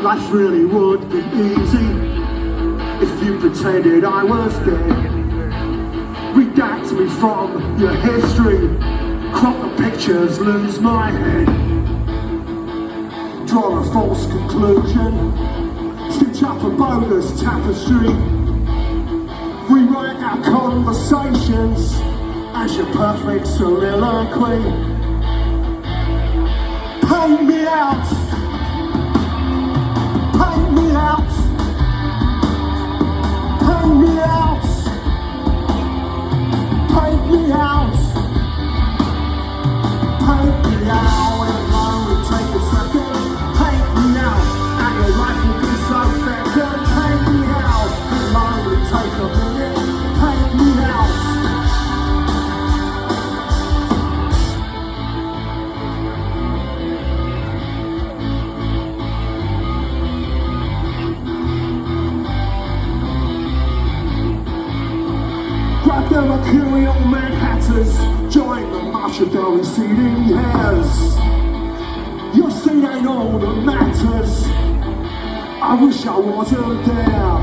Life really would be easy if you pretended I was dead. Redact me from your history, crop the pictures, lose my head. Draw a false conclusion, stitch up a bogus tapestry. Rewrite our conversations as your perfect soliloquy. Paint me out, paint me out, paint me out, paint me out, paint me out. It won't take a second. Paint me out, and your life will be so fecund. Paint me out, it won't take a minute. Paint me out. Grab the mercurial Manhattans, join the march of the receding hairs. Your seat ain't all that matters. I wish I wasn't there.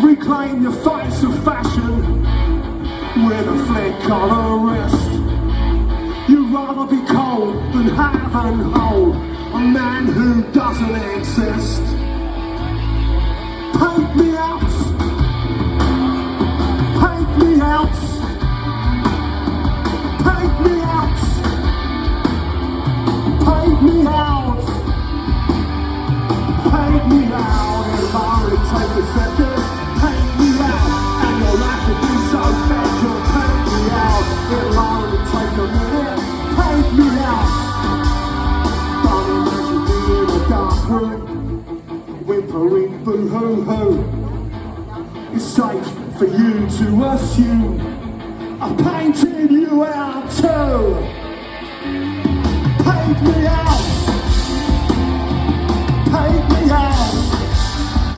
Reclaim your face of fashion with a flick on a wrist. You'd rather be cold than have and hold a man who doesn't exist. Paint me out, paint me out, paint me out, paint me out, paint me out. It'll only take a second. Paint me out, and your life will be so fecund. Paint me out, it'll only take a minute. Paint me out. Don't imagine me in a dark room, whimpering boo-hoo-hoo. It's safe for you to assume I've painted you out too.